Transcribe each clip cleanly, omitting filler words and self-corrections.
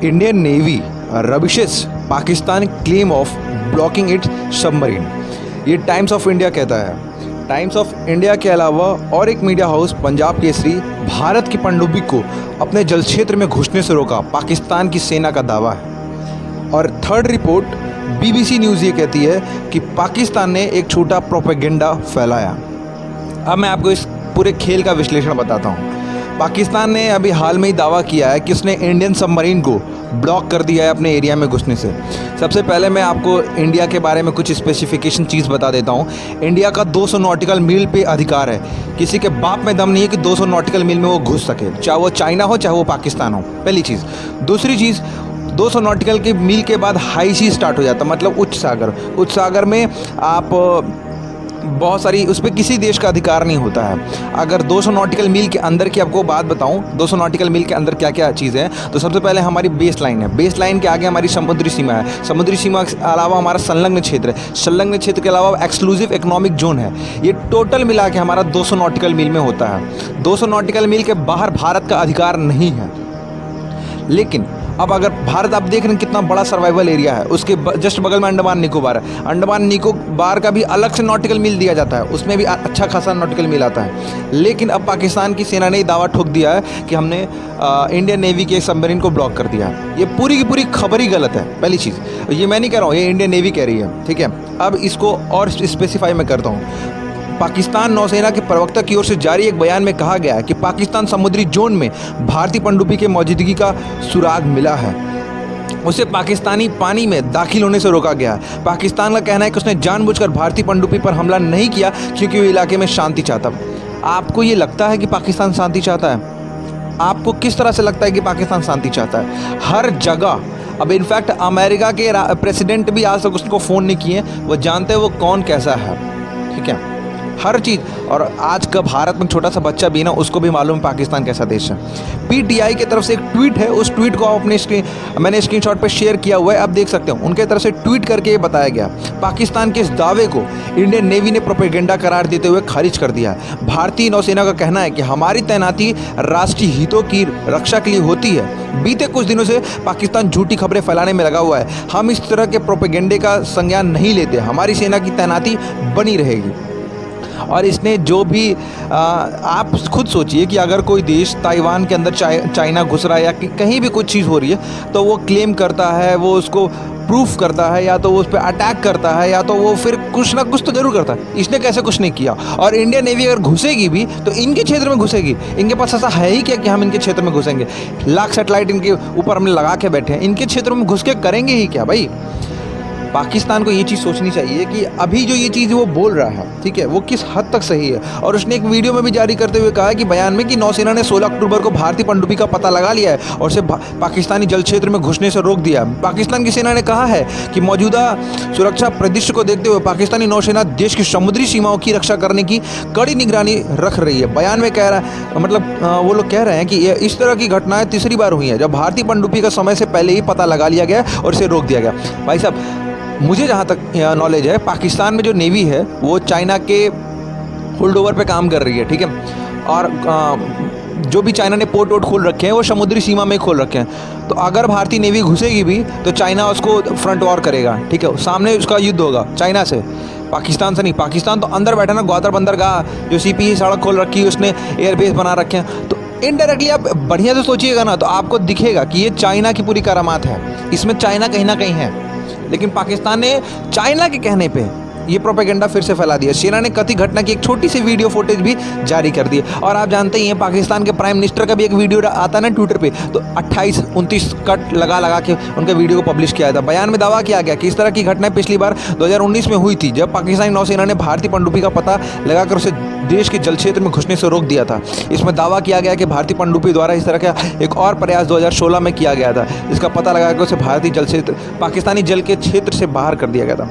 Indian Navy rubbishes Pakistan claim of blocking it submarine. ये Times of India कहता है। Times of India के अलावा और एक मीडिया हाउस पंजाब केसरी भारत की पनडुब्बी को अपने जल क्षेत्र में घुसने से रोका, पाकिस्तान की सेना का दावा है। और थर्ड रिपोर्ट BBC न्यूज़ ये कहती है कि पाकिस्तान ने एक छोटा प्रोपेगेंडा फैलाया। अब मैं आपको इस पूरे खेल का विश्लेषण बताता हूँ। पाकिस्तान ने अभी हाल में ही दावा किया है कि उसने इंडियन सबमरीन को ब्लॉक कर दिया है अपने एरिया में घुसने से। सबसे पहले मैं आपको इंडिया के बारे में कुछ स्पेसिफिकेशन चीज़ बता देता हूँ। इंडिया का 200 नॉटिकल मील पे अधिकार है। किसी के बाप में दम नहीं है कि 200 नॉटिकल मील में वो घुस सके, चाहे वो चाइना हो चाहे वो पाकिस्तान हो। पहली चीज़। दूसरी चीज़, 200 नॉटिकल के मील के बाद हाई सी स्टार्ट हो जाता, मतलब उच्च सागर। उच्च सागर में आप बहुत सारी, उस पर किसी देश का अधिकार नहीं होता है। अगर 200 नॉटिकल मील के अंदर की आपको बात बताऊं, 200 नॉटिकल मील के अंदर क्या क्या चीज़ें हैं, तो सबसे पहले हमारी बेस लाइन है। बेस लाइन के आगे हमारी समुद्री सीमा है। समुद्री सीमा के अलावा हमारा संलग्न क्षेत्र है। संलग्न क्षेत्र के अलावा एक्सक्लूसिव इकोनॉमिक जोन है। ये टोटल मिला के हमारा 200 नॉटिकल मील में होता है। 200 नॉटिकल मील के बाहर भारत का अधिकार नहीं है। लेकिन अब अगर भारत, आप देख रहे हैं कितना बड़ा सर्वाइवल एरिया है, उसके जस्ट बगल में अंडमान निकोबार है। अंडमान निकोबार का भी अलग से नॉटिकल मील दिया जाता है, उसमें भी अच्छा खासा नॉटिकल मील आता है। लेकिन अब पाकिस्तान की सेना ने दावा ठोक दिया है कि हमने इंडियन नेवी के सबमरीन को ब्लॉक कर दिया है। ये पूरी की पूरी खबर ही गलत है। पहली चीज़, ये मैं नहीं कह रहा हूँ, ये इंडियन नेवी कह रही है, ठीक है। अब इसको और स्पेसिफाई मैं करता हूँ। पाकिस्तान नौसेना के प्रवक्ता की ओर से जारी एक बयान में कहा गया है कि पाकिस्तान समुद्री जोन में भारतीय पनडुब्बी के मौजूदगी का सुराग मिला है। उसे पाकिस्तानी पानी में दाखिल होने से रोका गया। पाकिस्तान का कहना है कि उसने जानबूझकर भारतीय पनडुब्बी पर हमला नहीं किया क्योंकि वो इलाके में शांति चाहता। आपको ये लगता है कि पाकिस्तान शांति चाहता है? आपको किस तरह से लगता है कि पाकिस्तान शांति चाहता है? हर जगह। अब इनफैक्ट अमेरिका के प्रेसिडेंट भी आज तक उसको फ़ोन नहीं किए। वो जानते हैं वो कौन कैसा है, ठीक है, हर चीज़। और आज का भारत में छोटा सा बच्चा भी ना, उसको भी मालूम पाकिस्तान कैसा देश है। PTI की तरफ से एक ट्वीट है, उस ट्वीट को अपने मैंने स्क्रीनशॉट पे शेयर किया हुआ है, आप देख सकते हो। उनके तरफ से ट्वीट करके ये बताया गया, पाकिस्तान के इस दावे को इंडियन नेवी ने प्रोपेगेंडा करार देते हुए खारिज कर दिया है। भारतीय नौसेना का कहना है कि हमारी तैनाती राष्ट्रीय हितों की रक्षा के लिए होती है। बीते कुछ दिनों से पाकिस्तान झूठी खबरें फैलाने में लगा हुआ है। हम इस तरह के प्रोपेगेंडे का संज्ञान नहीं लेते। हमारी सेना की तैनाती बनी रहेगी। और इसने जो भी आप खुद सोचिए कि अगर कोई देश ताइवान के अंदर चाइना घुस रहा है या कहीं भी कुछ चीज़ हो रही है, तो वो क्लेम करता है, वो उसको प्रूफ करता है, या तो वो उस पर अटैक करता है, या तो वो फिर कुछ ना कुछ तो जरूर करता है। इसने कैसे कुछ नहीं किया। और इंडियन नेवी अगर घुसेगी भी तो इनके क्षेत्र में घुसेगी। इनके पास ऐसा है ही क्या कि हम इनके क्षेत्र में घुसेंगे? लाख सेटेलाइट इनके ऊपर हमने लगा के बैठे हैं, इनके क्षेत्र में घुस के करेंगे ही क्या भाई? पाकिस्तान को ये चीज़ सोचनी चाहिए कि अभी जो ये चीज़ वो बोल रहा है, ठीक है, वो किस हद तक सही है। और उसने एक वीडियो में भी जारी करते हुए कहा है कि बयान में कि नौसेना ने 16 अक्टूबर को भारतीय पनडुब्बी का पता लगा लिया है और उसे पाकिस्तानी जल क्षेत्र में घुसने से रोक दिया। पाकिस्तान की सेना ने कहा है कि मौजूदा सुरक्षा परिदृश्य को देखते हुए पाकिस्तानी नौसेना देश की समुद्री सीमाओं की रक्षा करने की कड़ी निगरानी रख रही है। बयान में कह रहा है, मतलब वो लोग कह रहे हैं कि इस तरह की घटनाएं तीसरी बार हुई हैं जब भारतीय पनडुब्बी का समय से पहले ही पता लगा लिया गया और इसे रोक दिया गया। भाई साहब, मुझे जहाँ तक नॉलेज है, पाकिस्तान में जो नेवी है वो चाइना के होल्ड ओवर पे काम कर रही है, ठीक है। और जो भी चाइना ने पोर्ट वोट खोल रखे हैं वो समुद्री सीमा में खोल रखे हैं। तो अगर भारतीय नेवी घुसेगी भी तो चाइना उसको फ्रंट वॉर करेगा, ठीक है। सामने उसका युद्ध होगा चाइना से, पाकिस्तान से नहीं। पाकिस्तान तो अंदर बैठा ना, ग्वादर बंदरगाह जो CPE सड़क खोल रखी है, उसने एयरबेस बना रखे हैं। तो इनडायरेक्टली आप बढ़िया से सोचिएगा ना, तो आपको दिखेगा कि ये चाइना की पूरी करामात है, इसमें चाइना कहीं ना कहीं है। लेकिन पाकिस्तान ने चाइना के कहने पे ये प्रोपेगेंडा फिर से फैला दिया। सेना ने कथित घटना की एक छोटी सी वीडियो फुटेज भी जारी कर दी। और आप जानते ही हैं, पाकिस्तान के प्राइम मिनिस्टर का भी एक वीडियो आता है ना ट्विटर पे, तो 28-29 कट लगा के उनके वीडियो को पब्लिश किया था। बयान में दावा किया गया कि इस तरह की घटनाएं पिछली बार 2019 में हुई थी, जब पाकिस्तानी नौसेना ने भारतीय पनडुब्बी का पता लगाकर उसे देश के जल क्षेत्र में घुसने से रोक दिया था। इसमें दावा किया गया कि भारतीय पनडुब्बी द्वारा इस तरह का एक और प्रयास 2016 में किया गया था, जिसका पता लगाकर उसे भारतीय जल क्षेत्र, पाकिस्तानी जल के क्षेत्र से बाहर कर दिया गया था।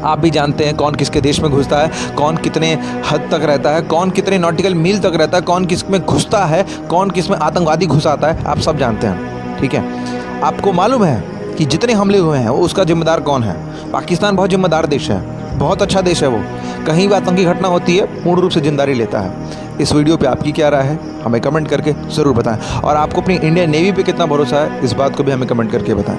आप भी जानते हैं कौन किसके देश में घुसता है, कौन कितने हद तक रहता है, कौन कितने नॉटिकल मील तक रहता है, कौन किस में घुसता है, कौन किस में आतंकवादी घुस आता है, आप सब जानते हैं, ठीक है। आपको मालूम है कि जितने हमले हुए हैं वो उसका जिम्मेदार कौन है? पाकिस्तान बहुत जिम्मेदार देश है, बहुत अच्छा देश है वो। कहीं भी आतंकी घटना होती है पूर्ण रूप से जिम्मेदारी लेता है। इस वीडियो पे आपकी क्या राय है हमें कमेंट करके ज़रूर बताएं, और आपको अपनी इंडियन नेवी पे कितना भरोसा है इस बात को भी हमें कमेंट करके बताएं।